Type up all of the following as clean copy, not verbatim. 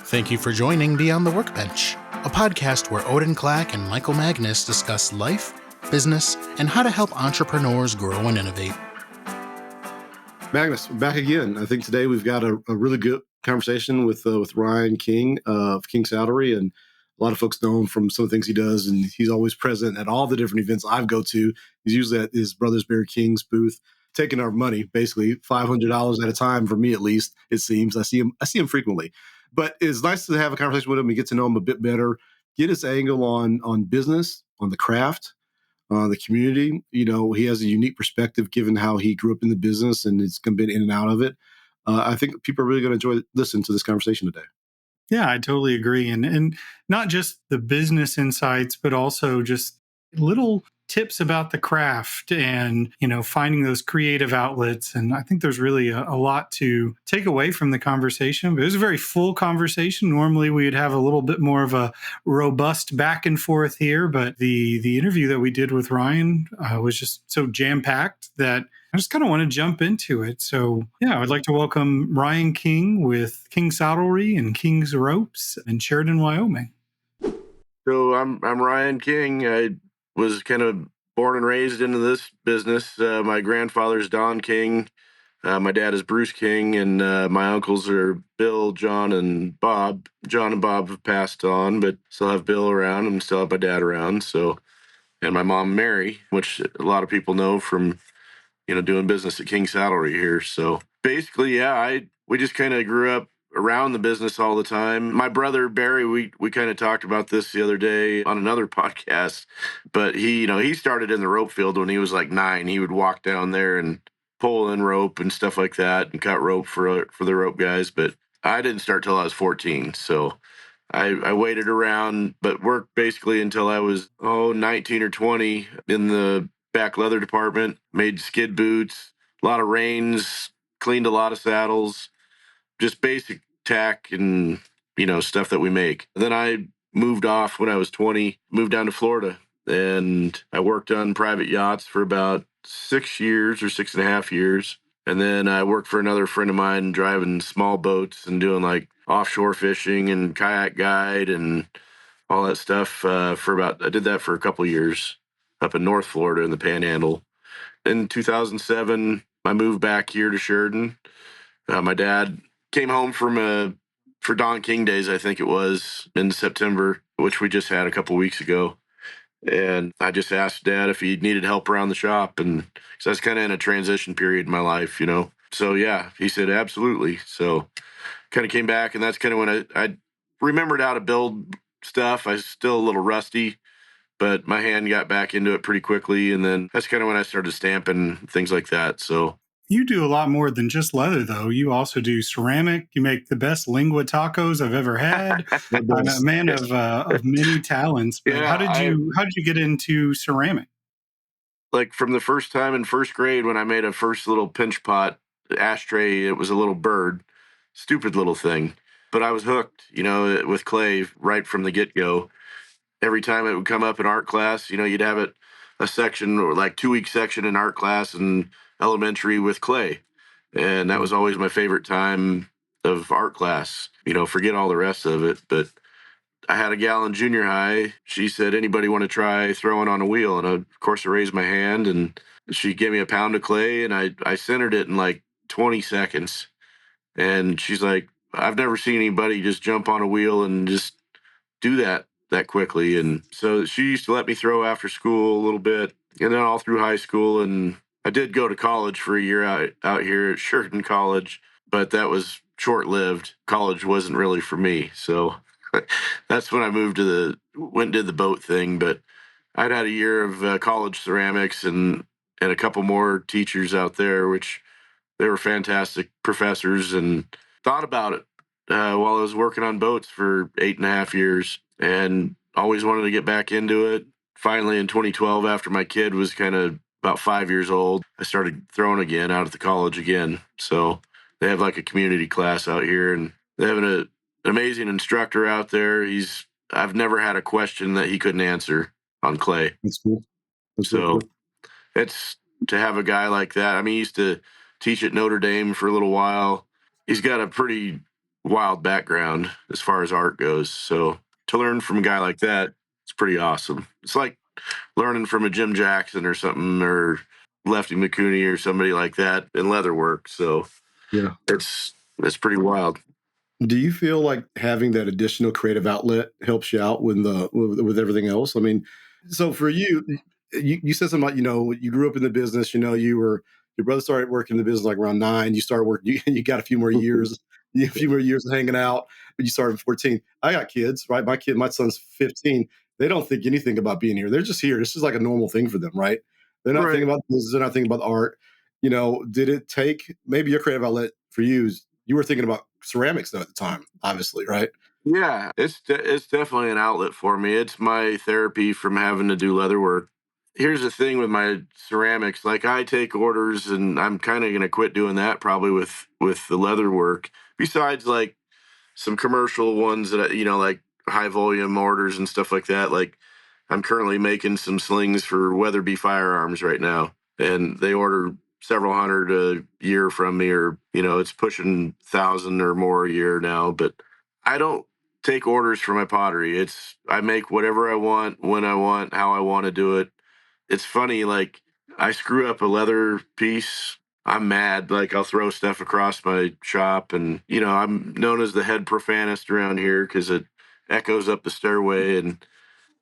Thank you for joining Beyond the Workbench, a podcast where Odin Clack and Michael Magnus discuss life, business, and how to help entrepreneurs grow and innovate. Magnus, we're back again. I think today we've got a really good conversation with Ryan King of King Saddlery, and a lot of folks know him from some of the things he does, and he's always present at all the different events I go to. He's usually at his brother's Barry King's booth, taking our money, basically $500 at a time for me, at least it seems. I see him frequently, but it's nice to have a conversation with him and get to know him a bit better, get his angle on business, on the craft, the community. You know, he has a unique perspective given how he grew up in the business and it's been in and out of it. I think people are really going to listen to this conversation today. Yeah, I totally agree. And not just the business insights, but also just little tips about the craft and, finding those creative outlets. And I think there's really a lot to take away from the conversation. But it was a very full conversation. Normally we'd have a little bit more of a robust back and forth here, but the interview that we did with Ryan was just so jam-packed that I just kind of want to jump into it. So, yeah, I'd like to welcome Ryan King with King Saddlery and King's Ropes in Sheridan, Wyoming. So I'm Ryan King. I was kind of born and raised into this business. My grandfather's Don King. My dad is Bruce King, and my uncles are Bill, John, and Bob. John and Bob have passed on, but still have Bill around and still have my dad around. So, and my mom, Mary, which a lot of people know from doing business at King Saddlery here. So basically, yeah, we just kind of grew up around the business all the time. My brother, Barry, we kind of talked about this the other day on another podcast, but he started in the rope field when he was like 9. He would walk down there and pull in rope and stuff like that and cut rope for the rope guys. But I didn't start till I was 14. So I waited around, but worked basically until I was 19 or 20 in the back leather department, made skid boots, a lot of reins, cleaned a lot of saddles, just basic tack and, stuff that we make. Then I moved off when I was 20, moved down to Florida, and I worked on private yachts for about 6 years or 6.5 years. And then I worked for another friend of mine driving small boats and doing like offshore fishing and kayak guide and all that stuff I did that for a couple of years up in North Florida in the Panhandle. In 2007, I moved back here to Sheridan. My dad came home for Don King Days, I think it was, in September, which we just had a couple weeks ago. And I just asked Dad if he needed help around the shop, and because I was kind of in a transition period in my life, So yeah, he said absolutely. So kind of came back, and that's kind of when I remembered how to build stuff. I was still a little rusty, but my hand got back into it pretty quickly, and then that's kind of when I started stamping, things like that. So you do a lot more than just leather, though. You also do ceramic. You make the best lingua tacos I've ever had. I'm a man of many talents. But Yeah, how did you get into ceramic? Like from the first time in first grade when I made a first little pinch pot ashtray, it was a little bird, stupid little thing, but I was hooked, with clay right from the get-go. Every time it would come up in art class, you'd have it a section or like 2-week section in art class and elementary with clay. And that was always my favorite time of art class, forget all the rest of it. But I had a gal in junior high. She said, anybody want to try throwing on a wheel? And of course I raised my hand, and she gave me a pound of clay, and I centered it in like 20 seconds. And she's like, I've never seen anybody just jump on a wheel and just do that quickly. And so she used to let me throw after school a little bit, and then all through high school. And I did go to college for a year out here at Sheridan College, but that was short-lived. College wasn't really for me. So that's when I went and did the boat thing. But I'd had a year of college ceramics and a couple more teachers out there, which they were fantastic professors, and thought about it while I was working on boats for 8.5 years, and always wanted to get back into it. Finally, in 2012, after my kid was kind of about 5 years old, I started throwing again out at the college again. So they have like a community class out here, and they have an amazing instructor out there. I've never had a question that he couldn't answer on clay. That's cool. So it's to have a guy like that. I mean, he used to teach at Notre Dame for a little while. He's got a pretty wild background as far as art goes. So to learn from a guy like that, it's pretty awesome. It's like learning from a Jim Jackson or something, or Lefty McCooney or somebody like that in leatherwork. So Yeah. it's pretty wild. Do you feel like having that additional creative outlet helps you out with everything else? I mean, so for you, you said something about, you grew up in the business, your brother started working in the business like around 9, you started working, you got a few more years, a few more years of hanging out, but you started at 14. I got kids, right? My son's 15. They don't think anything about being here. They're just here. This is like a normal thing for them, right? They're not Right. thinking about business. They're not thinking about the art. Did it take maybe your creative outlet for you? You were thinking about ceramics though at the time, obviously, right? Yeah, it's definitely an outlet for me. It's my therapy from having to do leather work. Here's the thing with my ceramics, like I take orders and I'm kind of going to quit doing that probably with the leather work. Besides like some commercial ones that like high volume orders and stuff like that. Like I'm currently making some slings for Weatherby Firearms right now, and they order several hundred a year from me, or it's pushing 1,000 or more a year now. But I don't take orders for my pottery. I make whatever I want, when I want, how I want to do it. It's funny, like I screw up a leather piece, I'm mad. Like I'll throw stuff across my shop, and I'm known as the head profanist around here because it echoes up the stairway. And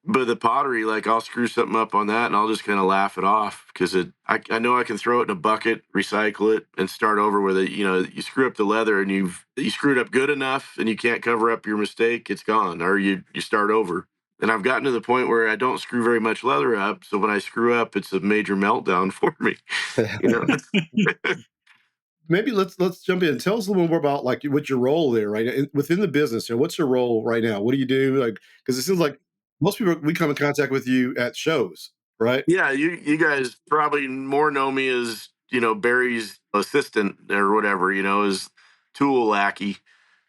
but the pottery, like I'll screw something up on that, and I'll just kind of laugh it off because I know I can throw it in a bucket, recycle it, and start over with it. You screw up the leather, and you screwed up good enough, and you can't cover up your mistake. It's gone, or you start over. And I've gotten to the point where I don't screw very much leather up, so when I screw up, it's a major meltdown for me. You know. Maybe let's jump in. Tell us a little more about like what's your role there, right? Within the business, what's your role right now? What do you do? Like, because it seems like most people we come in contact with you at shows, right? Yeah, you guys probably more know me as, Barry's assistant or whatever, as tool lackey.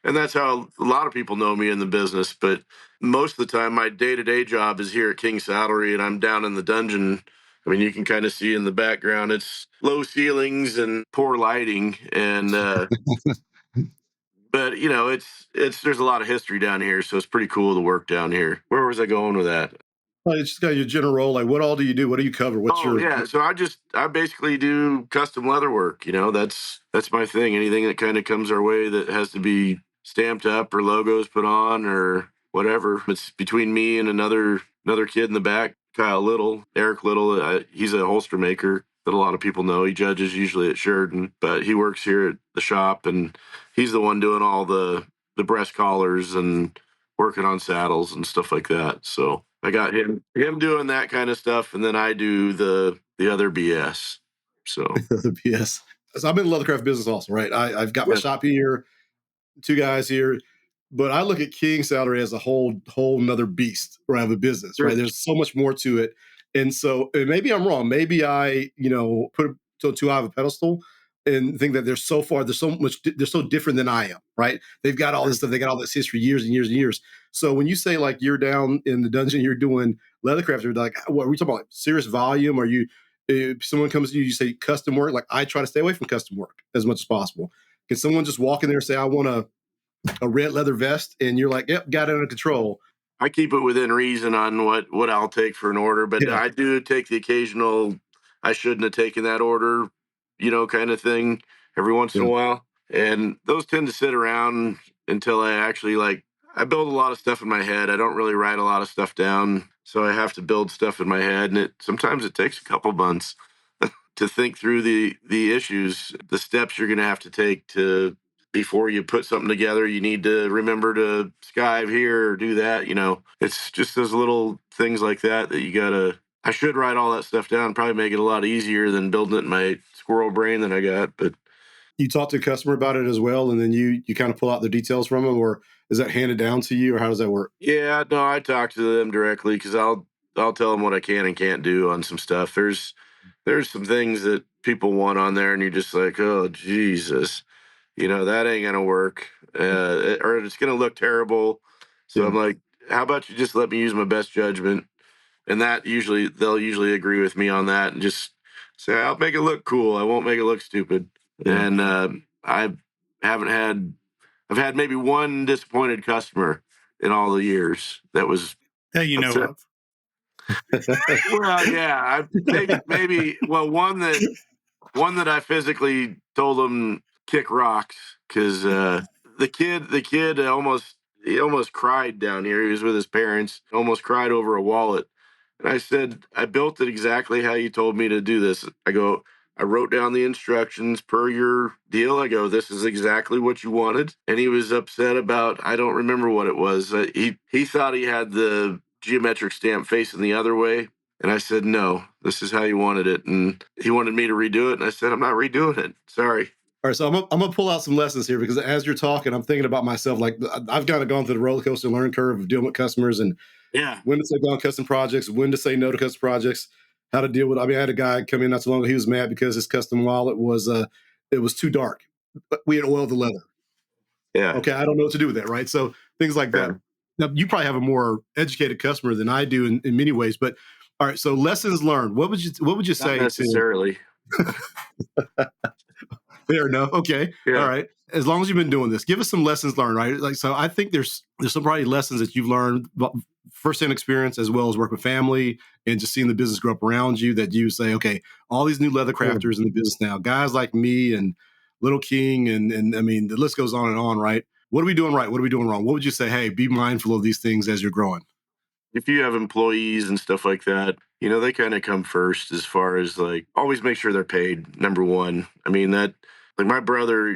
And that's how a lot of people know me in the business. But most of the time, my day-to-day job is here at King Saddlery, and I'm down in the dungeon. I mean, you can kind of see in the background, it's low ceilings and poor lighting. And, but, there's a lot of history down here. So it's pretty cool to work down here. Where was I going with that? Like, it's just got your general role. Like, what all do you do? What do you cover? What's Oh your yeah, so I basically do custom leather work. That's my thing. Anything that kind of comes our way that has to be stamped up or logos put on or whatever. It's between me and another kid in the back, Kyle Little, Eric Little. He's a holster maker that a lot of people know. He judges usually at Sheridan, but he works here at the shop, and he's the one doing all the breast collars and working on saddles and stuff like that. So I got him doing that kind of stuff, and then I do the other BS. So the PS? So I'm in the leathercraft business also, right? I've got my yeah, shop here, two guys here, but I look at King Salary as a whole another beast, right? Of a business, right? sure. There's so much more to it, and maybe I'm wrong. Maybe I, put it too high of a pedestal and think that there's so much, they're so different than I am, right? They've got all this stuff, they got all this history, years and years and years. So when you say like you're down in the dungeon, you're doing leathercraft, you're like, what are we talking about? Like serious volume? Are you? If someone comes to you, you say custom work. Like I try to stay away from custom work as much as possible. Can someone just walk in there and say, I want a red leather vest, and you're like, yep, got it under control. I keep it within reason on what I'll take for an order, but Yeah, I do take the occasional I shouldn't have taken that order, kind of thing every once in yeah, a while. And those tend to sit around until I actually I build a lot of stuff in my head. I don't really write a lot of stuff down, so I have to build stuff in my head, and sometimes it takes a couple months to think through the issues, the steps you're going to have to take to before you put something together. You need to remember to skive here or do that. It's just those little things like that you gotta. I should write all that stuff down. Probably make it a lot easier than building it in my squirrel brain that I got. But you talk to a customer about it as well, and then you kind of pull out the details from them, or is that handed down to you, or how does that work? yeah, no, I talk to them directly because I'll tell them what I can and can't do on some stuff. There's some things that people want on there, and you're just like, oh Jesus. That ain't gonna work, or it's gonna look terrible. So Yeah, I'm like, how about you just let me use my best judgment? And they'll usually agree with me on that and just say, I'll make it look cool. I won't make it look stupid. yeah, And I haven't had I've had maybe one disappointed customer in all the years. That was that you know of. well, yeah, maybe well one that I physically told him kick rocks because the kid almost cried down here. He was with his parents, almost cried over a wallet. And I said, I built it exactly how you told me to do this. I wrote down the instructions per your deal. I go, this is exactly what you wanted. And he was upset about, I don't remember what it was. He thought he had the geometric stamp facing the other way. And I said, no, this is how you wanted it. And he wanted me to redo it. And I said, I'm not redoing it. Sorry. All right, so I'm gonna pull out some lessons here because as you're talking, I'm thinking about myself. Like I've kind of gone through the roller coaster learning curve of dealing with customers and Yeah. when to take on custom projects, when to say no to custom projects, how to deal with. I mean, I had a guy come in not so long ago. He was mad because his custom wallet was it was too dark, but we had oiled the leather. Yeah. Okay, I don't know what to do with that, right? So things like that. Yeah. Now you probably have a more educated customer than I do in many ways, but all right. So lessons learned. What would you Not say necessarily. Fair enough. Okay. Yeah. All right. As long as you've been doing this, give us some lessons learned, right? Like, so I think there's some probably lessons that you've learned firsthand experience as well as work with family and just seeing the business grow up around you that you say, okay, all these new leather crafters in the business now, guys like me and Little King and I mean, the list goes on and on, right? What are we doing right? What are we doing wrong? What would you say? Hey, be mindful of these things as you're growing. If you have employees and stuff like that, they kind of come first as far as like always make sure they're paid, number one. I mean, that like my brother,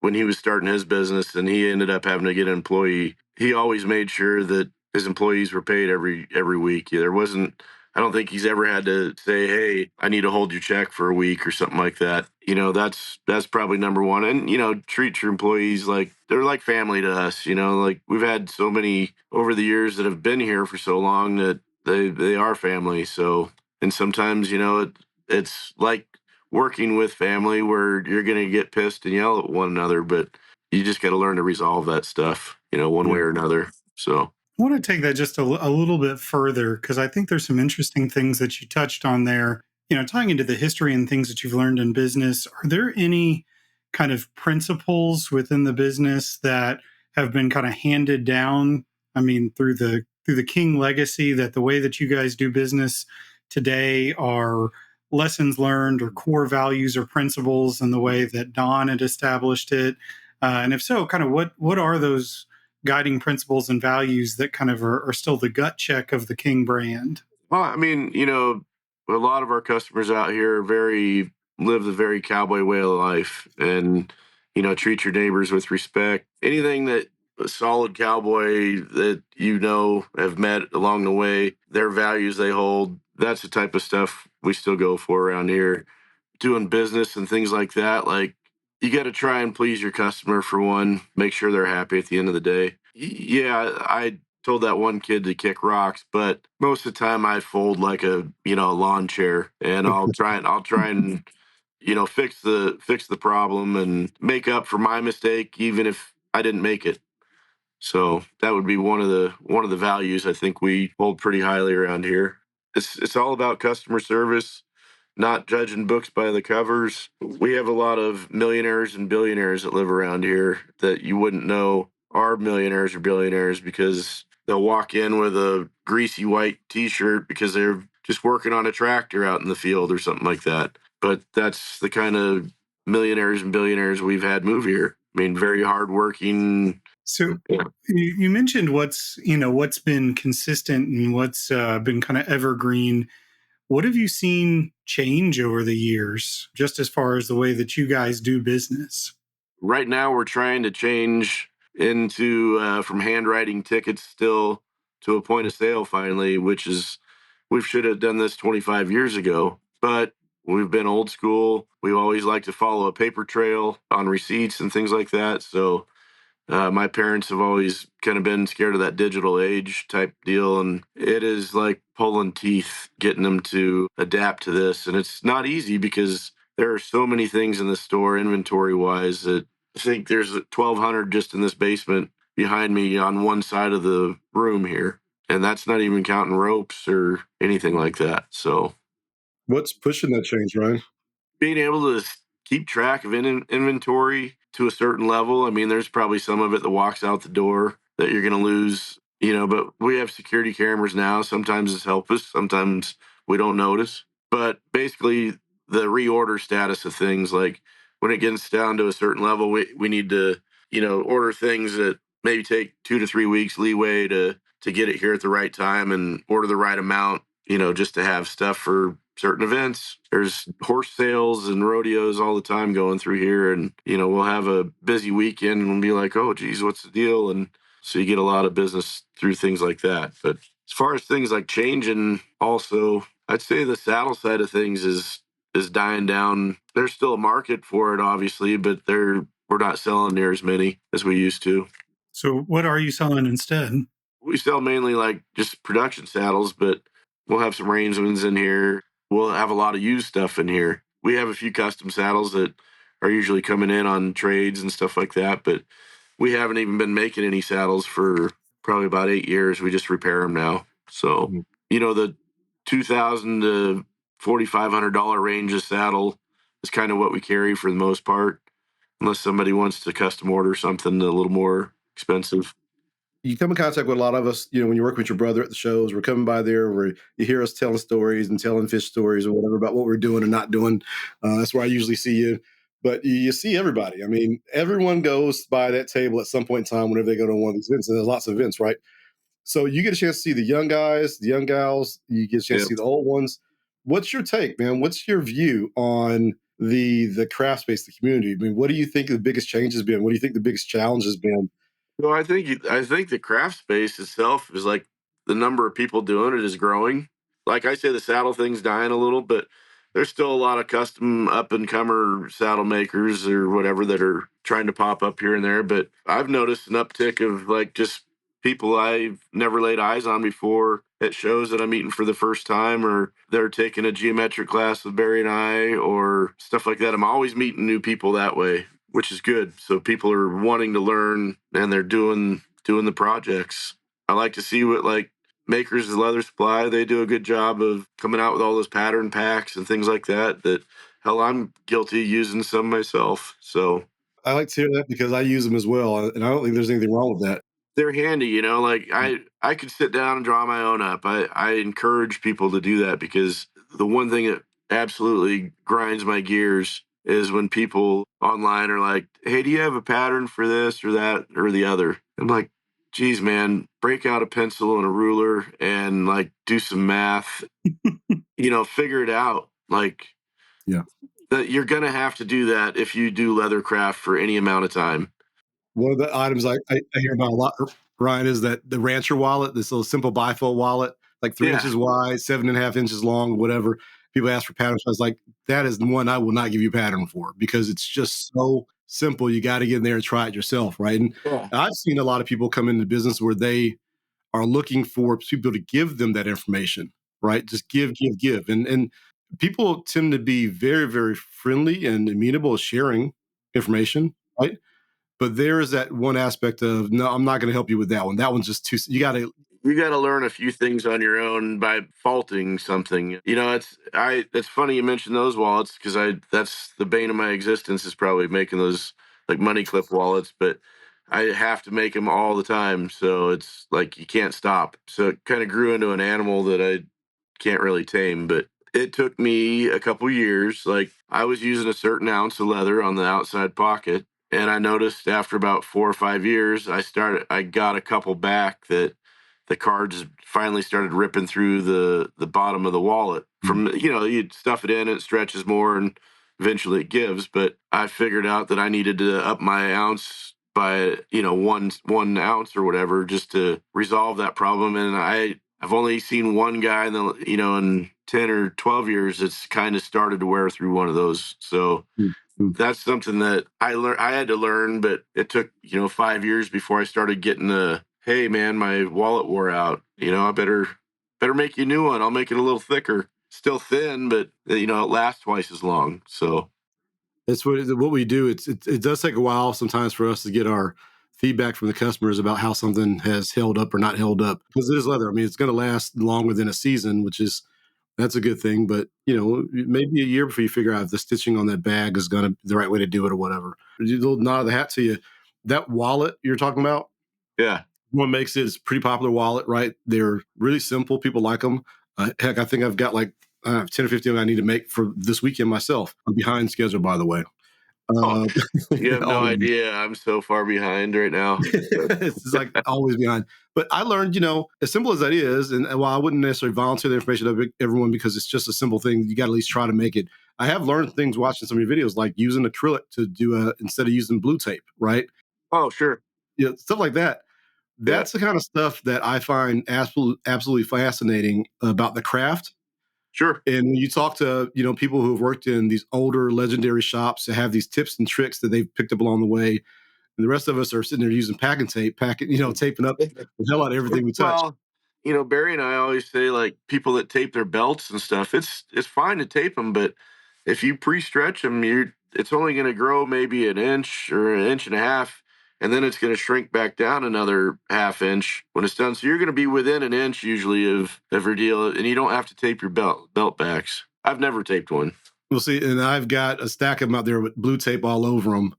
when he was starting his business and he ended up having to get an employee, he always made sure that his employees were paid every week. There wasn't I don't think he's ever had to say, "Hey, I need to hold your check for a week" or something like that. That's probably number one. And treat your employees like they're like family to us. Like we've had so many over the years that have been here for so long that they are family. So and sometimes it's like working with family where you're going to get pissed and yell at one another, but you just got to learn to resolve that stuff, one way or another. So. I want to take that just a little bit further because I think there's some interesting things that you touched on there. Tying into the history and things that you've learned in business, are there any kind of principles within the business that have been kind of handed down? I mean, through the King legacy, that the way that you guys do business today are lessons learned or core values or principles in the way that Don had established it? And if so, kind of what are those guiding principles and values that kind of are still the gut check of the King brand? Well, I mean, a lot of our customers out here live the very cowboy way of life and, treat your neighbors with respect. Anything that a solid cowboy that have met along the way, their values they hold, that's the type of stuff we still go for around here. Doing business and things like that, like you got to try and please your customer for one, make sure they're happy at the end of the day. Yeah, I told that one kid to kick rocks, but most of the time I fold like a lawn chair, and I'll try and fix the problem and make up for my mistake, even if I didn't make it. So that would be one of the values I think we hold pretty highly around here. It's all about customer service, not judging books by the covers. We have a lot of millionaires and billionaires that live around here that you wouldn't know are millionaires or billionaires because they'll walk in with a greasy white t-shirt because they're just working on a tractor out in the field or something like that. But that's the kind of millionaires and billionaires we've had move here. I mean, very hardworking. So Yeah. you mentioned what's been consistent and what's been kind of evergreen. What have you seen change over the years, just as far as the way that you guys do business? Right now, we're trying to change into from handwriting tickets still to a point of sale finally, which is we should have done this 25 years ago, but we've been old school. We always like to follow a paper trail on receipts and things like that. So my parents have always kind of been scared of that digital age type deal, and it is like pulling teeth getting them to adapt to this. And it's not easy because there are so many things in the store inventory wise that I think there's 1,200 just in this basement behind me on one side of the room here. And that's not even counting ropes or anything like that. So What's pushing that change, Ryan? being able to keep track of inventory to a certain level. I mean, there's probably some of it that walks out the door that you're going to lose, but we have security cameras now. Sometimes it's help us, sometimes we don't notice. But basically, the reorder status of things, like when it gets down to a certain level, we need to, order things that maybe take 2 to 3 weeks leeway to get it here at the right time and order the right amount, just to have stuff for certain events. There's horse sales and rodeos all the time going through here. And, we'll have a busy weekend and we'll be like, oh, geez, what's the deal? And so you get a lot of business through things like that. But as far as things like changing, also, I'd say the saddle side of things is dying down. There's still a market for it, obviously, but we're not selling near as many as we used to. So what are you selling instead? We sell mainly like just production saddles, but we'll have some range ones in here. We'll have a lot of used stuff in here. We have a few custom saddles that are usually coming in on trades and stuff like that, but we haven't even been making any saddles for probably about 8 years. We just repair them now. So, the $2,000 to $4,500 range of saddle is kind of what we carry for the most part, unless somebody wants to custom order something a little more expensive. You come in contact with a lot of us, when you work with your brother at the shows, we're coming by there where you hear us telling stories and telling fish stories or whatever about what we're doing and not doing. That's where I usually see you. But you see everybody. I mean, everyone goes by that table at some point in time whenever they go to one of these events. And there's lots of events, right? So you get a chance to see the young guys, the young gals. You get a chance to see the old ones. What's your take, man? What's your view on the craft space, the community? I mean, what do you think the biggest change has been? What do you think the biggest challenge has been? Well, I think the craft space itself is like the number of people doing it is growing. Like I say, the saddle thing's dying a little, but there's still a lot of custom up and comer saddle makers or whatever that are trying to pop up here and there. But I've noticed an uptick of like just people I've never laid eyes on before at shows that I'm meeting for the first time, or they're taking a geometric class with Barry and I, or stuff like that. I'm always meeting new people that way, which is good. So people are wanting to learn and they're doing the projects. I like to see what like Makers of Leather Supply, they do a good job of coming out with all those pattern packs and things like that. That hell, I'm guilty of using some myself. So I like to hear that because I use them as well, and I don't think there's anything wrong with that. they're handy, like I could sit down and draw my own up. I encourage people to do that because the one thing that absolutely grinds my gears is when people online are like, hey, do you have a pattern for this or that or the other? I'm like, geez, man, break out a pencil and a ruler and like do some math, figure it out. Like, Yeah. that you're gonna have to do that if you do leathercraft for any amount of time. One of the items I hear about a lot, Ryan, is that the Rancher wallet, this little simple bifold wallet, like 3 inches wide, 7.5 inches long, whatever. People ask for patterns. I was like, that is the one I will not give you a pattern for because it's just so simple. You got to get in there and try it yourself, right? And Yeah. I've seen a lot of people come into business where they are looking for people to give them that information, right? Just give, give, give. And people tend to be very, very friendly and amenable to sharing information, right? But there is that one aspect of, no, I'm not going to help you with that one. That one's just too, You got to learn a few things on your own by faulting something. It's funny you mentioned those wallets because that's the bane of my existence is probably making those like money clip wallets, but I have to make them all the time. So it's like you can't stop. So it kind of grew into an animal that I can't really tame, but it took me a couple years. Like I was using a certain ounce of leather on the outside pocket. And I noticed after about 4 or 5 years, I got a couple back that the cards finally started ripping through the bottom of the wallet. From you stuff it in, it stretches more, and eventually it gives. But I figured out that I needed to up my ounce by 1 ounce or whatever just to resolve that problem. And I've only seen one guy in the in 10 or 12 years that's kind of started to wear through one of those. So that's something that I had to learn, but it took 5 years before I started getting hey man, my wallet wore out, I better make you a new one. I'll make it a little thicker, still thin, but it lasts twice as long. So it's what we do. It does take a while sometimes for us to get our feedback from the customers about how something has held up or not held up because it is leather. I mean, it's going to last longer than a season, which is That's a good thing, but maybe a year before you figure out if the stitching on that bag is gonna be the right way to do it or whatever. A little nod of the hat to you. That wallet you're talking about, Yeah. what makes it is a pretty popular wallet, right? They're really simple. People like them. Heck, I think I've got like 10 or 15 I need to make for this weekend myself. I'm behind schedule, by the way. Oh, Uh, you have no always. idea. I'm so far behind right now. It's like always behind. But I learned, as simple as that is, and while I wouldn't necessarily volunteer the information to everyone because it's just a simple thing, you got to at least try to make it. I have learned things watching some of your videos, like using acrylic to do instead of using blue tape, right? Oh, sure. Stuff like that. Yeah, That's the kind of stuff that I find absolutely fascinating about the craft. sure. And when you talk to people who have worked in these older legendary shops that have these tips and tricks that they've picked up along the way, and the rest of us are sitting there using packing tape, taping up the hell out of everything we touch. Well, Barry and I always say like people that tape their belts and stuff. It's fine to tape them, but if you pre-stretch them, it's only going to grow maybe an inch or an inch and a half, and then it's going to shrink back down another half inch when it's done. So you're going to be within an inch usually of your deal, and you don't have to tape your belt backs. I've never taped one. We'll see. And I've got a stack of them out there with blue tape all over them.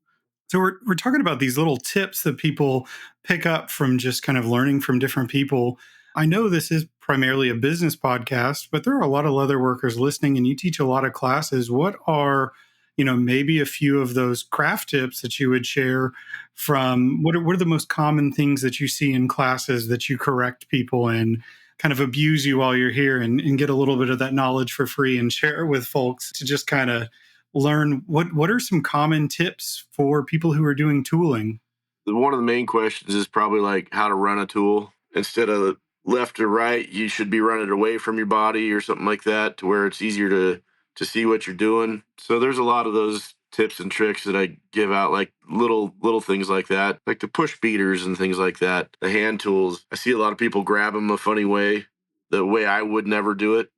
So we're talking about these little tips that people pick up from just kind of learning from different people. I know this is primarily a business podcast, but there are a lot of leather workers listening and you teach a lot of classes. What are, maybe a few of those craft tips that you would share from what are the most common things that you see in classes that you correct people and kind of abuse you while you're here and get a little bit of that knowledge for free and share it with folks to just kind of learn what are some common tips for people who are doing tooling? One of the main questions is probably like how to run a tool. Instead of left or right, you should be running away from your body or something like that to where it's easier to see what you're doing. So there's a lot of those tips and tricks that I give out, like little things like that, like the push beaters and things like that, the hand tools. I see a lot of people grab them a funny way, the way I would never do it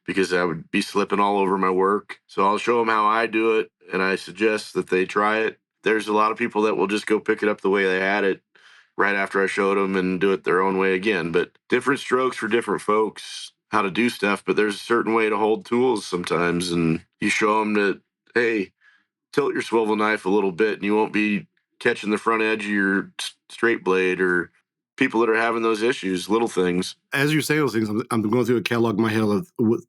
because I would be slipping all over my work. So I'll show them how I do it, and I suggest that they try it. There's a lot of people that will just go pick it up the way they had it right after I showed them and do it their own way again. But different strokes for different folks, how to do stuff. But there's a certain way to hold tools sometimes. And you show them that, hey, tilt your swivel knife a little bit and you won't be catching the front edge of your straight blade, or people that are having those issues, little things. As you're saying those things, I'm going through a catalog in my head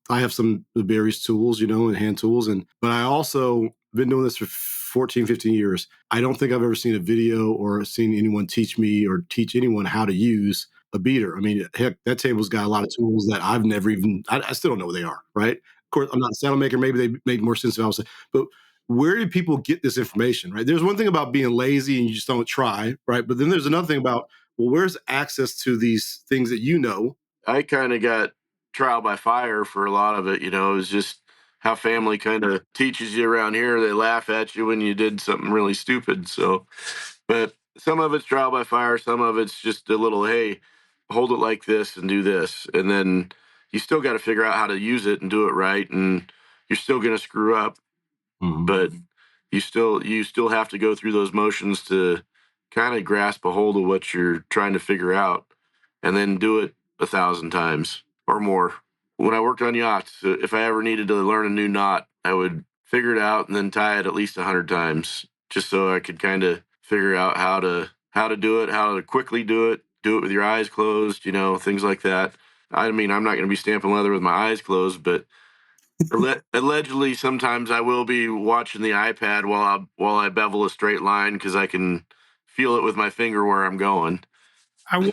I have some of Barry's tools, and hand tools. But I also been doing this for 14, 15 years. I don't think I've ever seen a video or seen anyone teach me or teach anyone how to use a beater. I mean, heck, that table's got a lot of tools that I've never even, I still don't know what they are, right? Of course, I'm not a saddle maker. Maybe they make more sense if I was, but where do people get this information, right? There's one thing about being lazy and you just don't try, right? But then there's another thing about, well, where's access to these things that you know? I kind of got trial by fire for a lot of it. It was just how family kind of teaches you around here. They laugh at you when you did something really stupid. So, but some of it's trial by fire. Some of it's just a little, hey, hold it like this and do this. And then you still got to figure out how to use it and do it right. And you're still going to screw up, but you still have to go through those motions to kind of grasp a hold of what you're trying to figure out and then do it 1,000 times or more. When I worked on yachts, if I ever needed to learn a new knot, I would figure it out and then tie it at least 100 times just so I could kind of figure out how to do it, how to quickly do it with your eyes closed, things like that. I mean, I'm not going to be stamping leather with my eyes closed, but allegedly, sometimes I will be watching the iPad while I bevel a straight line because I can feel it with my finger where I'm going. I will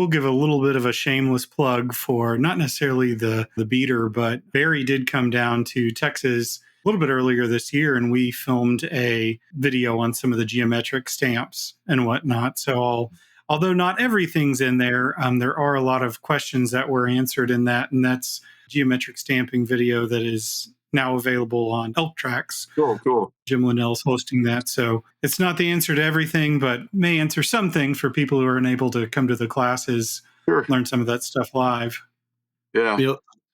give a little bit of a shameless plug for not necessarily the beater, but Barry did come down to Texas a little bit earlier this year, and we filmed a video on some of the geometric stamps and whatnot. So although not everything's in there, there are a lot of questions that were answered in that, and that's geometric stamping video that is now available on Elk Tracks. Cool. Jim Linnell's hosting that. So it's not the answer to everything, but may answer some things for people who are unable to come to the classes, Sure. learn some of that stuff live. Yeah.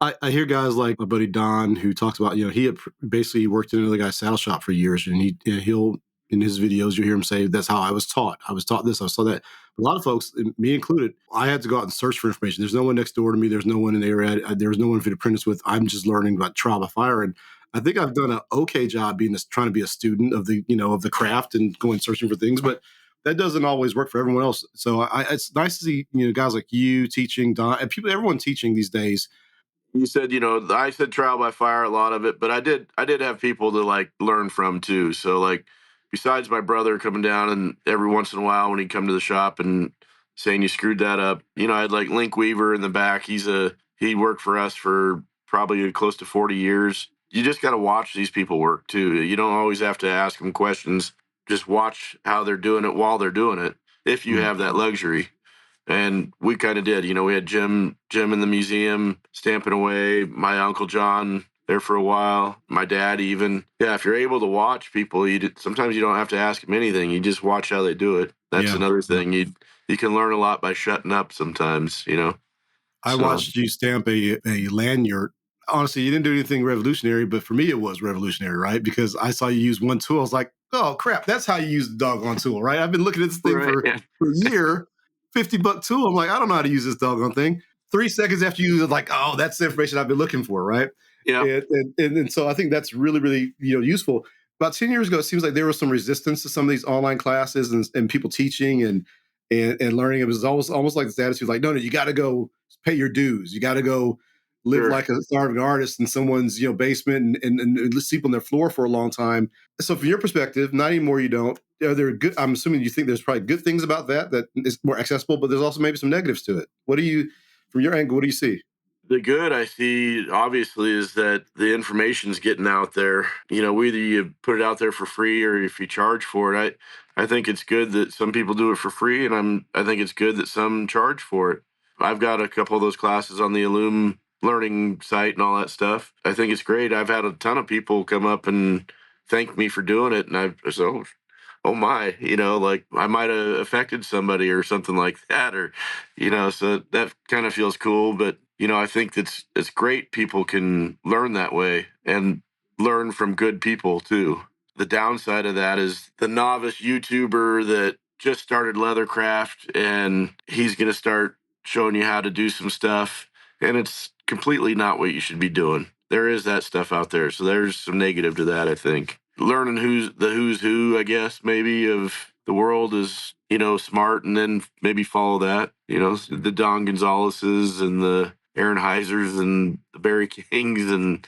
I hear guys like my buddy Don who talks about, he had basically worked in another guy's saddle shop for years, and he'll in his videos, you hear him say, that's how I was taught. I was taught this, I saw that. A lot of folks, me included, I had to go out and search for information. There's no one next door to me. There's no one in the area. There's no one for me to apprentice with. I'm just learning about trial by fire. And I think I've done an okay job trying to be a student of the craft and going searching for things, but that doesn't always work for everyone else. So it's nice to see, guys like you teaching, Don, and everyone teaching these days. You said, I said trial by fire, a lot of it, but I did have people to like learn from too. So like, besides my brother coming down and every once in a while when he'd come to the shop and saying you screwed that up, I had like Link Weaver in the back. He worked for us for probably close to 40 years. You just got to watch these people work too. You don't always have to ask them questions. Just watch how they're doing it while they're doing it, if you have that luxury. And we kind of did. We had Jim in the museum stamping away, my Uncle John there for a while, my dad even. Yeah, if you're able to watch people, sometimes you don't have to ask them anything. You just watch how they do it. That's another thing. You can learn a lot by shutting up sometimes, I watched you stamp a lanyard. Honestly, you didn't do anything revolutionary, but for me, it was revolutionary, right? Because I saw you use one tool. I was like, oh, crap, that's how you use the doggone tool, right? I've been looking at this thing for a year, $50 tool. I'm like, I don't know how to use this doggone thing. 3 seconds after you like, oh, that's the information I've been looking for, right? Yeah. And so I think that's really, really, useful. About 10 years ago, it seems like there was some resistance to some of these online classes and people teaching and learning. It was almost like this attitude, like, no, you got to go pay your dues. You got to go live like a starving artist in someone's basement and sleep on their floor for a long time. So from your perspective, not anymore. You don't. Are there good? I'm assuming you think there's probably good things about that is more accessible, but there's also maybe some negatives to it. From your angle, what do you see? The good I see, obviously, is that the information's getting out there. Whether you put it out there for free or if you charge for it, I think it's good that some people do it for free, and I think it's good that some charge for it. I've got a couple of those classes on the Illum learning site and all that stuff. I think it's great. I've had a ton of people come up and thank me for doing it, and oh my, like I might have affected somebody or something like that, or so that kind of feels cool. But I think it's great people can learn that way and learn from good people too. The downside of that is the novice YouTuber that just started Leathercraft and he's going to start showing you how to do some stuff, and it's completely not what you should be doing. There is that stuff out there, so there's some negative to that, I think. Learning who's who, I guess, maybe of the world is, smart, and then maybe follow that, the Don Gonzaleses and the Aaron Heisers and the Barry Kings and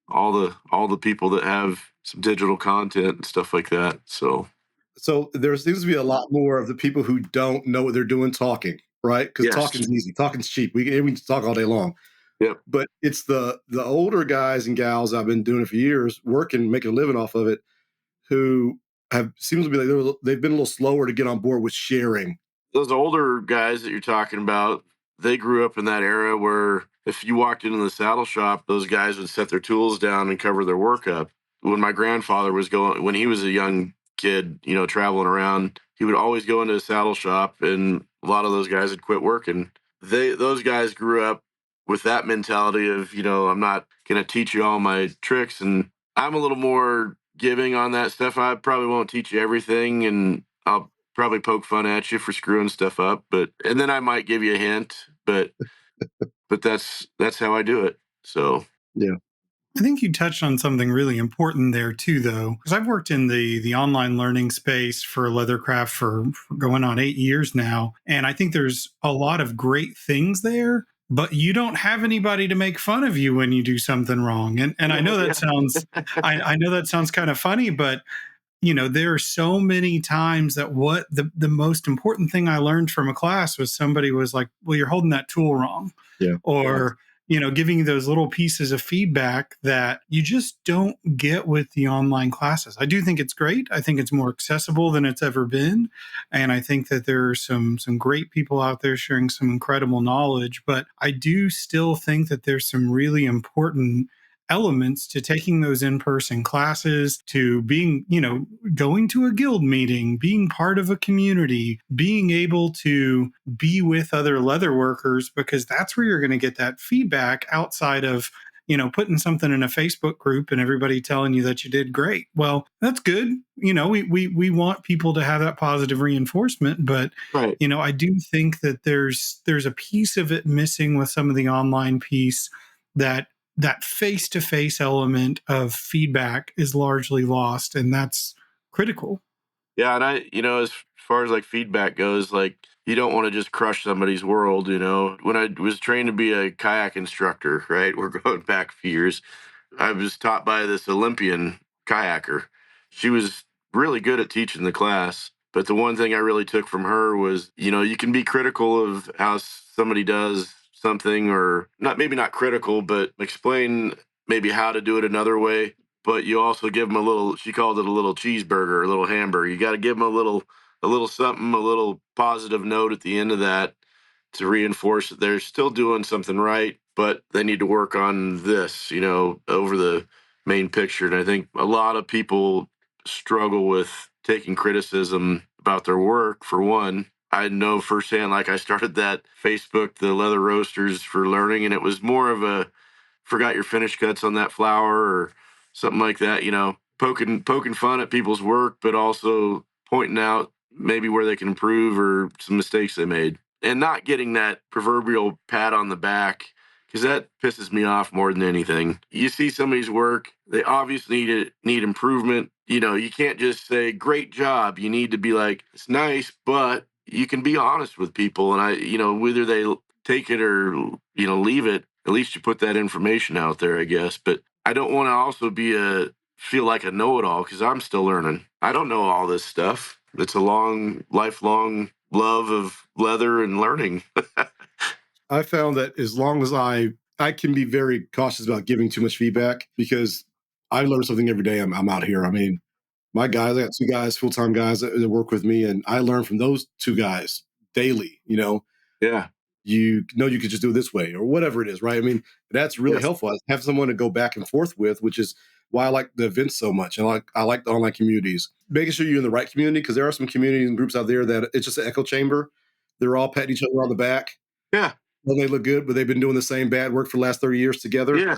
all the people that have some digital content and stuff like that. So there seems to be a lot more of the people who don't know what they're doing talking, right? Because talking's easy, talking's cheap. We can talk all day long. Yep. But it's the older guys and gals, I've been doing it for years, working, making a living off of it, who seems to be like they've been a little slower to get on board with sharing. Those older guys that you're talking about, they grew up in that era where if you walked into the saddle shop, those guys would set their tools down and cover their work up. When my grandfather when he was a young kid, traveling around, he would always go into a saddle shop, and a lot of those guys had quit working. Those guys grew up with that mentality of, I'm not going to teach you all my tricks. And I'm a little more giving on that stuff. I probably won't teach you everything, and I'll probably poke fun at you for screwing stuff up, and then I might give you a hint, but that's how I do it. So yeah. I think you touched on something really important there too, though, because I've worked in the online learning space for Leathercraft for going on 8 years now. And I think there's a lot of great things there, but you don't have anybody to make fun of you when you do something wrong. And I know that sounds, I know that sounds kind of funny, but there are so many times that what the most important thing I learned from a class was somebody was like, well, you're holding that tool wrong. Yeah. Or, giving you those little pieces of feedback that you just don't get with the online classes. I do think it's great. I think it's more accessible than it's ever been. And I think that there are some great people out there sharing some incredible knowledge. But I do still think that there's some really important elements to taking those in-person classes, to being, going to a guild meeting, being part of a community, being able to be with other leather workers, because that's where you're going to get that feedback outside of, putting something in a Facebook group and everybody telling you that you did great. Well, that's good. We want people to have that positive reinforcement, but Right. I do think that there's a piece of it missing with some of the online piece, that face-to-face element of feedback is largely lost, and that's critical. Yeah, and as far as like feedback goes, like you don't want to just crush somebody's world. When I was trained to be a kayak instructor, right? We're going back a few years. I was taught by this Olympian kayaker. She was really good at teaching the class. But the one thing I really took from her was, you can be critical of how somebody does something, or not, maybe not critical, but explain maybe how to do it another way. But you also give them a little, she called it a little cheeseburger, a little hamburger. You got to give them a little something, a little positive note at the end of that to reinforce that they're still doing something right, but they need to work on this, over the main picture. And I think a lot of people struggle with taking criticism about their work, for one. I know firsthand, like I started that Facebook, the Leather Roasters for Learning, and it was more of a forgot your finish cuts on that flower or something like that, poking fun at people's work, but also pointing out maybe where they can improve or some mistakes they made, and not getting that proverbial pat on the back, because that pisses me off more than anything. You see somebody's work, they obviously need improvement. You can't just say great job. You need to be like, it's nice, but you can be honest with people. And whether they take it or leave it, at least you put that information out there, I guess. But I don't want to also feel like a know-it-all, because I'm still learning. I don't know all this stuff. It's a lifelong love of leather and learning. I found that as long as I can be very cautious about giving too much feedback, because I learn something every day. I'm out here. I mean, my guys, I got two guys, full-time guys that work with me, and I learn from those two guys daily. Yeah. You could just do it this way or whatever it is, right? I mean, that's really Yes. helpful. I have someone to go back and forth with, which is why I like the events so much. And I like the online communities. Making sure you're in the right community, because there are some communities and groups out there that it's just an echo chamber. They're all patting each other on the back. Yeah. Well, they look good, but they've been doing the same bad work for the last 30 years together. Yeah.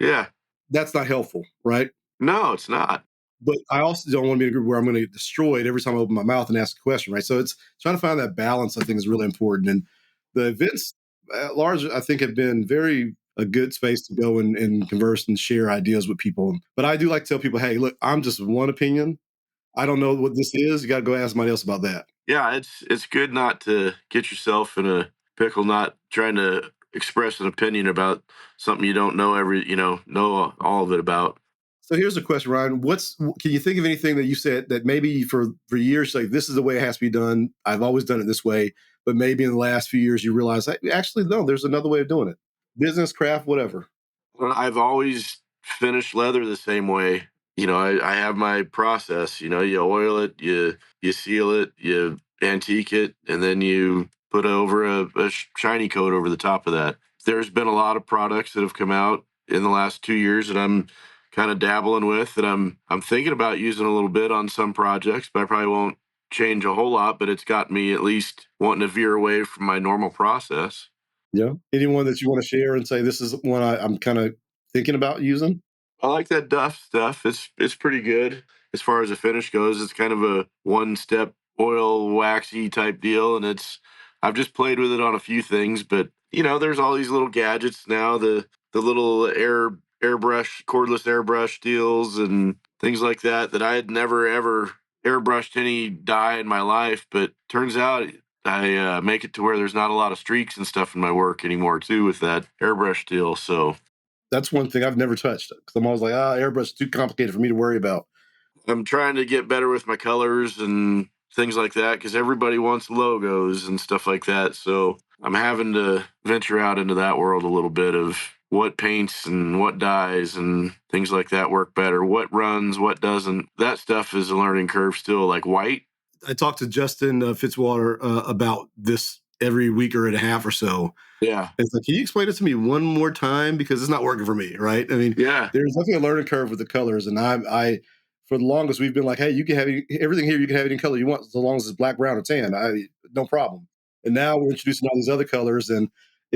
Yeah. That's not helpful, right? No, it's not. But I also don't want to be in a group where I'm going to get destroyed every time I open my mouth and ask a question, right? So it's trying to find that balance, I think, is really important. And the events at large, I think, have been very a good space to go and converse and share ideas with people. But I do like to tell people, hey, look, I'm just one opinion. I don't know what this is. You got to go ask somebody else about that. Yeah, it's good not to get yourself in a pickle, not trying to express an opinion about something you don't know all of it about. So here's a question, Ryan. Can you think of anything that you said that maybe for years, like this is the way it has to be done? I've always done it this way, but maybe in the last few years you realize actually no, there's another way of doing it. Business, craft, whatever. Well, I've always finished leather the same way. I have my process. You oil it, you seal it, you antique it, and then you put over a shiny coat over the top of that. There's been a lot of products that have come out in the last 2 years that I'm kind of dabbling with, that I'm thinking about using a little bit on some projects, but I probably won't change a whole lot. But it's got me at least wanting to veer away from my normal process. Yeah. Anyone that you want to share and say this is one I'm kind of thinking about using? I like that Duff stuff. It's pretty good as far as the finish goes. It's kind of a one step oil waxy type deal, and I've just played with it on a few things, but there's all these little gadgets now, the little airbrush, cordless airbrush deals and things like that I had never ever airbrushed any dye in my life, but turns out I make it to where there's not a lot of streaks and stuff in my work anymore too with that airbrush deal. So That's one thing I've never touched, because I'm always like, airbrush is too complicated for me to worry about. I'm trying to get better with my colors and things like that, because everybody wants logos and stuff like that. So I'm having to venture out into that world a little bit of what paints and what dyes and things like that work better, what runs, what doesn't. That stuff is a learning curve still, like white. I talked to Justin Fitzwater about this every week or and a half or so. Yeah. It's like, can you explain it to me one more time? Because it's not working for me, right? I mean, Yeah. there's definitely a learning curve with the colors. And I for the longest, we've been like, hey, you can have everything here. You can have any color you want, as long as it's black, brown, or tan. No problem. And now we're introducing all these other colors. And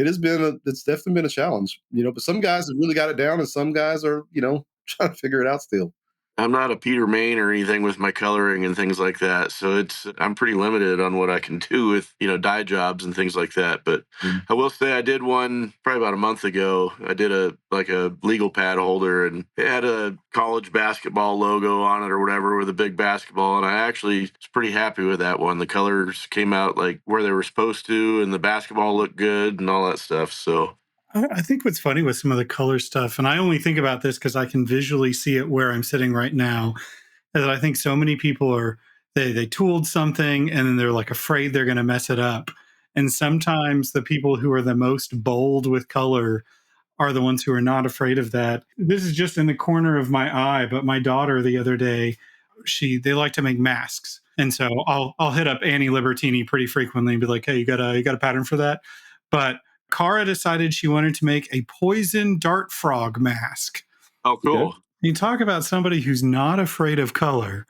it's definitely been a challenge, but some guys have really got it down and some guys are, trying to figure it out still. I'm not a Peter Main or anything with my coloring and things like that. So I'm pretty limited on what I can do with, dye jobs and things like that. But Mm. I will say I did one probably about a month ago. I did a legal pad holder, and it had a college basketball logo on it or whatever with a big basketball. And I actually was pretty happy with that one. The colors came out like where they were supposed to, and the basketball looked good and all that stuff. So I think what's funny with some of the color stuff, and I only think about this because I can visually see it where I'm sitting right now, is that I think so many people they tooled something and then they're like afraid they're going to mess it up. And sometimes the people who are the most bold with color are the ones who are not afraid of that. This is just in the corner of my eye, but my daughter the other day, they like to make masks. And so I'll hit up Annie Libertini pretty frequently and be like, "Hey, you got a pattern for that?" But Cara decided she wanted to make a poison dart frog mask. oh, cool. Okay. You talk about somebody who's not afraid of color.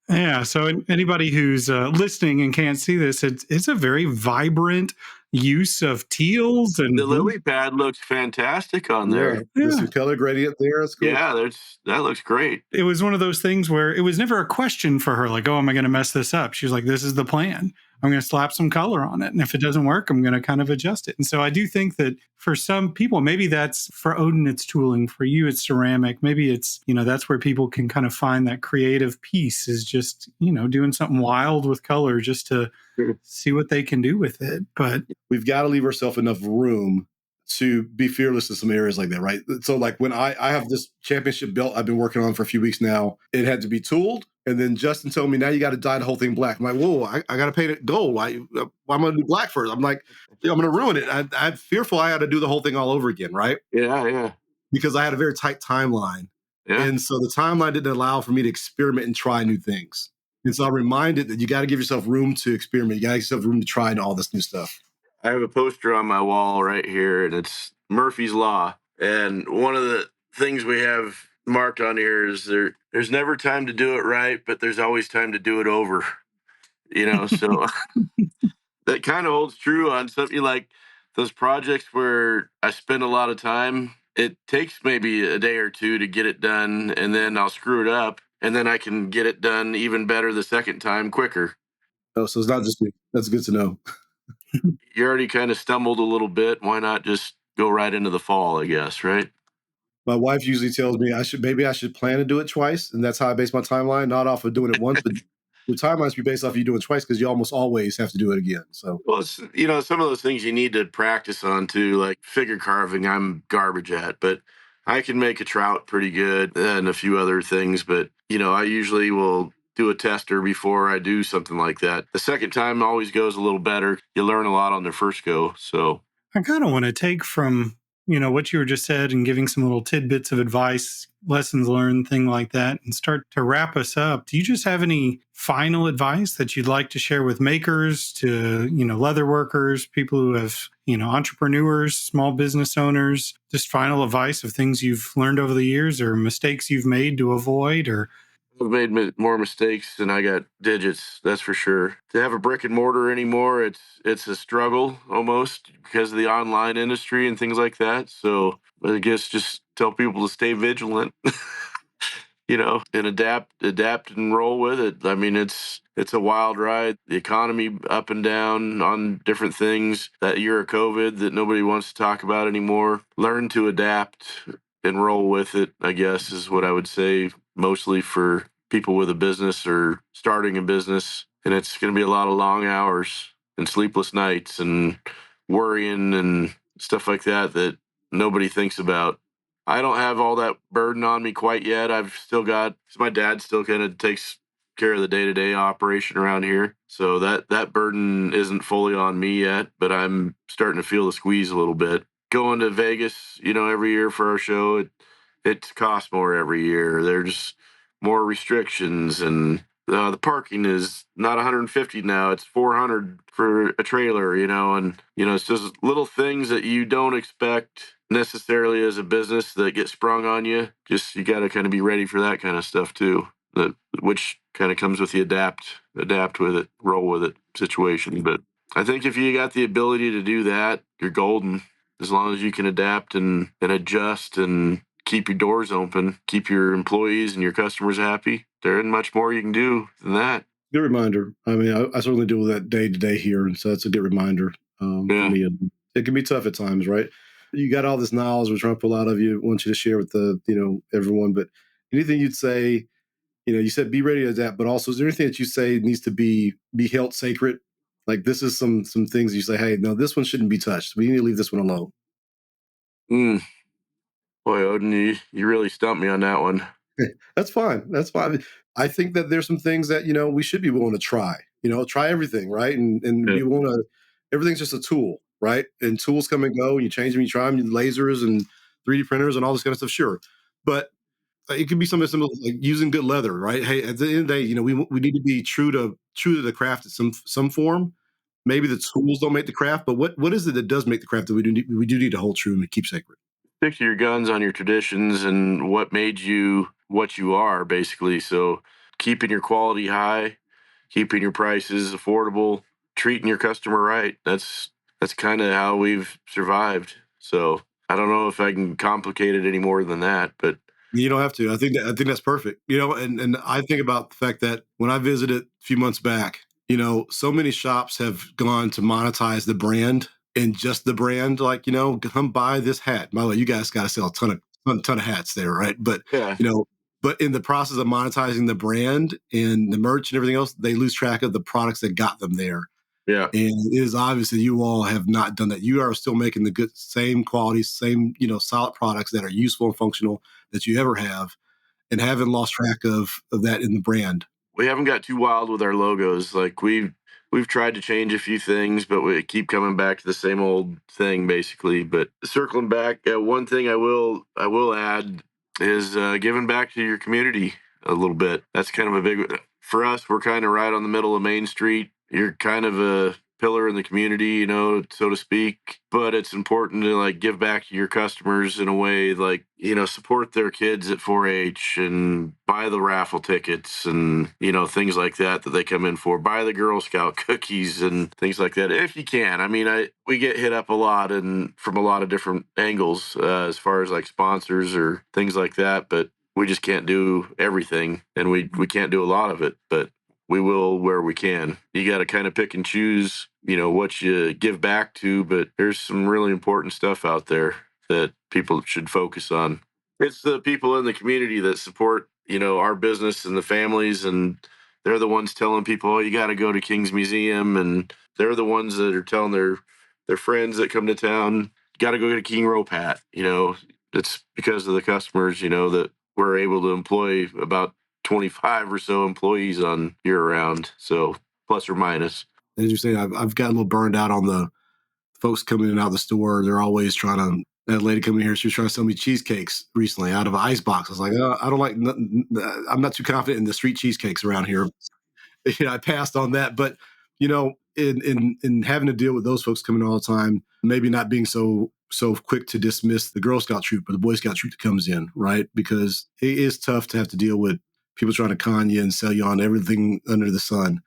Yeah. So anybody who's listening and can't see this, it's a very vibrant use of teals and The lily pad looks fantastic on Yeah, there. there's Yeah. some color gradient there. That's cool. Yeah, that looks great. It was one of those things where it was never a question for her, like, "Oh, am I going to mess this up?" She was like, "This is the plan. I'm going to slap some color on it. And if it doesn't work, I'm going to kind of adjust it." And so I do think that for some people, maybe that's for Odin, it's tooling. For you, it's ceramic. Maybe it's, that's where people can kind of find that creative piece is just, doing something wild with color just to Sure. see what they can do with it. But We've got to leave ourselves enough room to be fearless in some areas like that, right? So like when I have this championship belt I've been working on for a few weeks now, it had to be tooled. And then Justin told me, now you got to dye the whole thing black. I'm like, whoa, I got to paint it gold. I'm going to do black first. I'm like, I'm going to ruin it. I'm fearful I had to do the whole thing all over again, right? Yeah. Because I had a very tight timeline. Yeah. And so the timeline didn't allow for me to experiment and try new things. And so I'm reminded that you got to give yourself room to experiment. You got to give yourself room to try all this new stuff. I have a poster on my wall right here, and it's Murphy's Law. And one of the things we have marked on here is there's never time to do it right, but there's always time to do it over. So that kind of holds true on something like those projects where I spend a lot of time. It takes maybe a day or two to get it done, and then I'll screw it up, and then I can get it done even better the second time quicker. Oh, so it's not just me. That's good to know. You already kind of stumbled a little bit. Why not just go right into the fall, I guess, right? My wife usually tells me I should plan to do it twice, and that's how I base my timeline, not off of doing it once, but your timeline should be based off you doing it twice because you almost always have to do it again. So Well, it's, some of those things you need to practice on too, like figure carving, I'm garbage at, but I can make a trout pretty good and a few other things. But, I usually will do a tester before I do something like that. The second time always goes a little better. You learn a lot on the first go. So I kind of want to take from, what you were just said and giving some little tidbits of advice, lessons learned, thing like that, and start to wrap us up. Do you just have any final advice that you'd like to share with makers, to, leather workers, people who have, entrepreneurs, small business owners, just final advice of things you've learned over the years or mistakes you've made to avoid? Or I've made more mistakes than I got digits, that's for sure. To have a brick and mortar anymore, it's a struggle almost because of the online industry and things like that. So I guess just tell people to stay vigilant, and adapt and roll with it. I mean, it's a wild ride. The economy up and down on different things. That year of COVID that nobody wants to talk about anymore. Learn to adapt and roll with it, I guess, is what I would say mostly for people with a business or starting a business. And it's going to be a lot of long hours and sleepless nights and worrying and stuff like that nobody thinks about. I don't have all that burden on me quite yet. I've still got, 'cause my dad still kind of takes care of the day-to-day operation around here. So that burden isn't fully on me yet, but I'm starting to feel the squeeze a little bit. Going to Vegas, every year for our show, it costs more every year. There's more restrictions, and the parking is not 150 now; it's 400 for a trailer. And it's just little things that you don't expect necessarily as a business that get sprung on you. Just you got to kind of be ready for that kind of stuff too. Which kind of comes with the adapt with it, roll with it situation. But I think if you got the ability to do that, you're golden. As long as you can adapt and adjust and keep your doors open, keep your employees and your customers happy, there isn't much more you can do than that. Good reminder. I mean, I certainly deal with that day to day here, and so that's a good reminder for Yeah. me. And it can be tough at times, right? You got all this knowledge we're trying to pull out of you. Want you to share with everyone. But anything you'd say, you said be ready to adapt, but also is there anything that you say needs to be held sacred? Like this is some things you say, hey, no, this one shouldn't be touched. We need to leave this one alone. Mm. Boy, Odin, you really stumped me on that one. That's fine. That's fine. I think that there's some things that we should be willing to try. Try everything, right? And Yeah. be willing to. Everything's just a tool, right? And tools come and go. And you change them, you try them, lasers and 3D printers and all this kind of stuff. Sure, but it could be something simple like using good leather, right? Hey, at the end of the day, we need to be true to the craft in some form. Maybe the tools don't make the craft, but what is it that does make the craft that we do need to hold true and keep sacred? Stick to your guns on your traditions and what made you what you are, basically. So keeping your quality high, keeping your prices affordable, treating your customer right. That's kind of how we've survived. So I don't know if I can complicate it any more than that, but You don't have to. I think that's perfect. And I think about the fact that when I visited a few months back, so many shops have gone to monetize the brand and just the brand. Like, come buy this hat. By the way, you guys got to sell a ton of hats there, right? But yeah, you know, but in the process of monetizing the brand and the merch and everything else, they lose track of the products that got them there. yeah. And it is obvious that you all have not done that. You are still making the good, same quality, same, solid products that are useful and functional that you ever have, and haven't lost track of that in the brand. We haven't got too wild with our logos. Like we've tried to change a few things, but we keep coming back to the same old thing, basically. But circling back, one thing I will add is giving back to your community a little bit. That's kind of a big for us. We're kind of right on the middle of Main Street. You're kind of a pillar in the community, so to speak. But it's important to like give back to your customers in a way, like support their kids at 4-H and buy the raffle tickets and things like that they come in for. Buy the Girl Scout cookies and things like that if you can. I mean, we get hit up a lot and from a lot of different angles as far as like sponsors or things like that, but we just can't do everything and we can't do a lot of it, but we will where we can. You got to kind of pick and choose, what you give back to, but there's some really important stuff out there that people should focus on. It's the people in the community that support, our business and the families, and they're the ones telling people, "Oh, you got to go to King's Museum," and they're the ones that are telling their friends that come to town, "Got to go get a King Rope hat." It's because of the customers, that we're able to employ about 25 or so employees on year round, so plus or minus. As you say, I've gotten a little burned out on the folks coming in and out of the store. They're always trying to. That lady coming here, she was trying to sell me cheesecakes recently out of an ice box. I was like, I don't like. I'm not too confident in the street cheesecakes around here. I passed on that, but in having to deal with those folks coming all the time, maybe not being so quick to dismiss the Girl Scout troop or the Boy Scout troop that comes in, right? Because it is tough to have to deal with people trying to con you and sell you on everything under the sun.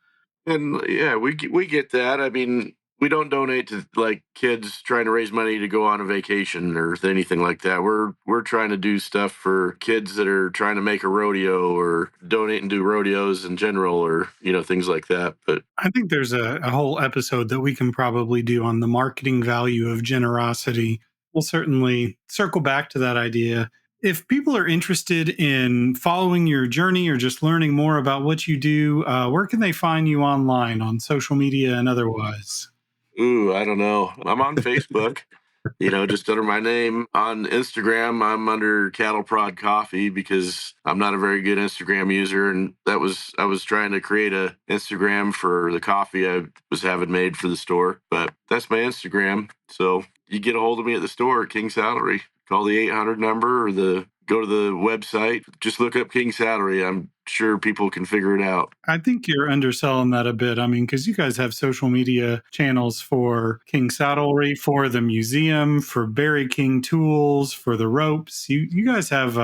And yeah, we get that. I mean, we don't donate to like kids trying to raise money to go on a vacation or anything like that. We're trying to do stuff for kids that are trying to make a rodeo or donate and do rodeos in general or things like that. But I think there's a whole episode that we can probably do on the marketing value of generosity. We'll certainly circle back to that idea. If people are interested in following your journey or just learning more about what you do, where can they find you online on social media and otherwise? ooh, I don't know. I'm on Facebook. Just under my name. On Instagram, I'm under Cattle Prod Coffee because I'm not a very good Instagram user, and I was trying to create a Instagram for the coffee I was having made for the store, but that's my Instagram. So you get a hold of me at the store at King Saddlery. Call the 800 number or go to the website. Just look up King Saddlery. I'm sure people can figure it out. I think you're underselling that a bit. I mean, because you guys have social media channels for King Saddlery, for the museum, for Barry King Tools, for the ropes. You guys have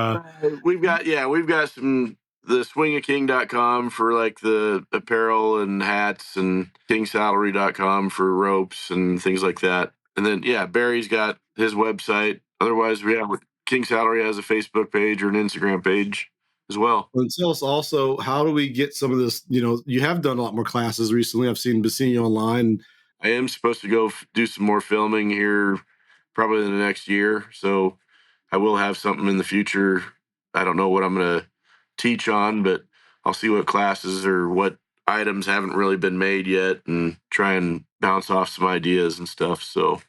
We've got some the swingaking.com for like the apparel and hats, and kingsaddlery.com for ropes and things like that. And then, yeah, Barry's got his website. Otherwise, we have King Saddlery has a Facebook page or an Instagram page as well. And tell us also, how do we get some of this? You have done a lot more classes recently. I've seen you online. I am supposed to go do some more filming here probably in the next year. So I will have something in the future. I don't know what I'm going to teach on, but I'll see what classes or what items haven't really been made yet and try and bounce off some ideas and stuff. So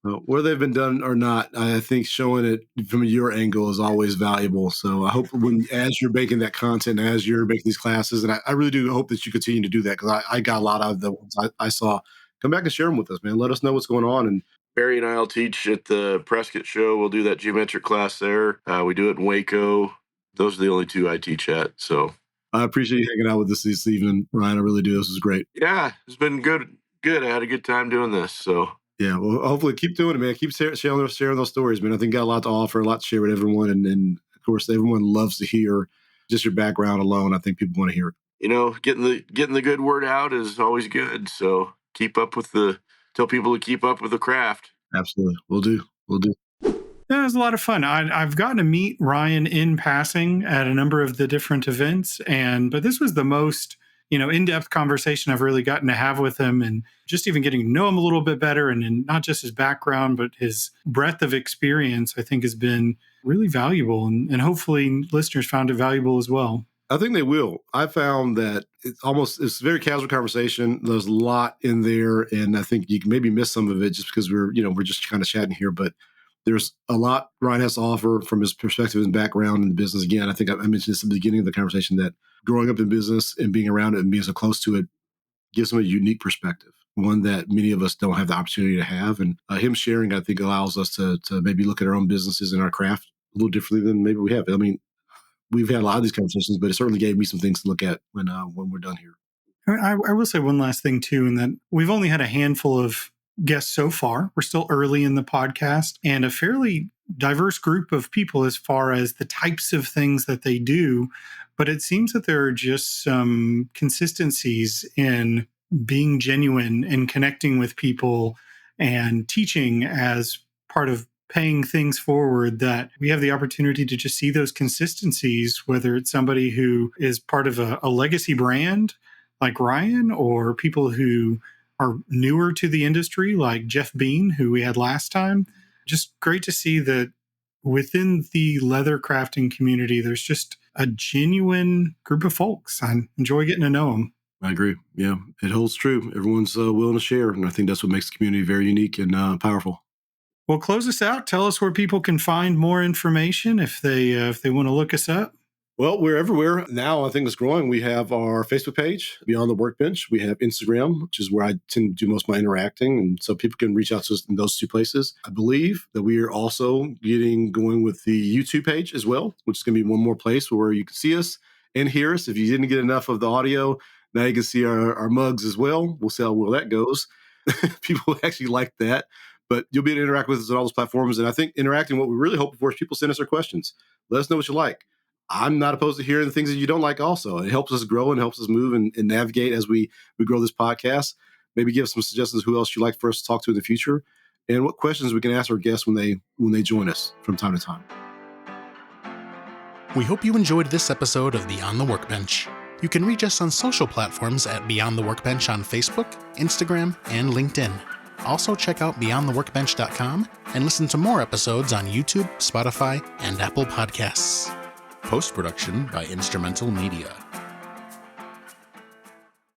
whether they've been done or not, I think showing it from your angle is always valuable. So I hope as you're making that content, as you're making these classes, and I really do hope that you continue to do that, because I got a lot out of the ones I saw. Come back and share them with us, man. Let us know what's going on. And Barry and I will teach at the Prescott show. We'll do that geometric class there. We do it in Waco. Those are the only two I teach at. So I appreciate you hanging out with us this evening, Ryan. I really do. This is great. Yeah, it's been good. I had a good time doing this. So yeah, well, hopefully keep doing it, man. Keep sharing those stories, man. I think you got a lot to offer, a lot to share with everyone. And of course, everyone loves to hear just your background alone. I think people want to hear it. Getting the good word out is always good. So tell people to keep up with the craft. Absolutely. We'll do. That was a lot of fun. I've gotten to meet Ryan in passing at a number of the different events, but this was the most in-depth conversation I've really gotten to have with him, and just even getting to know him a little bit better, and not just his background, but his breadth of experience, I think has been really valuable, and hopefully listeners found it valuable as well. I think they will. I found that it's a very casual conversation. There's a lot in there, and I think you can maybe miss some of it just because we're just kind of chatting here, but there's a lot Ryan has to offer from his perspective and background in the business. Again, I think I mentioned this at the beginning of the conversation, that growing up in business and being around it and being so close to it gives him a unique perspective, one that many of us don't have the opportunity to have. And him sharing, I think, allows us to maybe look at our own businesses and our craft a little differently than maybe we have. I mean, we've had a lot of these conversations, but it certainly gave me some things to look at when we're done here. I will say one last thing too, in that we've only had a handful of guests so far. We're still early in the podcast, and a fairly diverse group of people as far as the types of things that they do. But it seems that there are just some consistencies in being genuine and connecting with people and teaching as part of paying things forward, that we have the opportunity to just see those consistencies, whether it's somebody who is part of a legacy brand like Ryan, or people who are newer to the industry like Jeff Bean, who we had last time. Just great to see that within the leather crafting community, there's just a genuine group of folks. I enjoy getting to know them. I agree. Yeah, it holds true. Everyone's willing to share, and I think that's what makes the community very unique and powerful. Well, close us out. Tell us where people can find more information if they want to look us up. Well, we're everywhere now. I think it's growing. We have our Facebook page, Beyond the Workbench. We have Instagram, which is where I tend to do most of my interacting. And so people can reach out to us in those two places. I believe that we are also going with the YouTube page as well, which is going to be one more place where you can see us and hear us. If you didn't get enough of the audio, now you can see our mugs as well. We'll see how well that goes. People actually like that. But you'll be able to interact with us on all those platforms. And I think interacting, what we really hope for is people send us their questions. Let us know what you like. I'm not opposed to hearing the things that you don't like also. It helps us grow and helps us move and navigate as we grow this podcast. Maybe give some suggestions who else you'd like for us to talk to in the future, and what questions we can ask our guests when they join us from time to time. We hope you enjoyed this episode of Beyond the Workbench. You can reach us on social platforms at Beyond the Workbench on Facebook, Instagram, and LinkedIn. Also check out beyondtheworkbench.com and listen to more episodes on YouTube, Spotify, and Apple Podcasts. Post-production by Instrumental Media.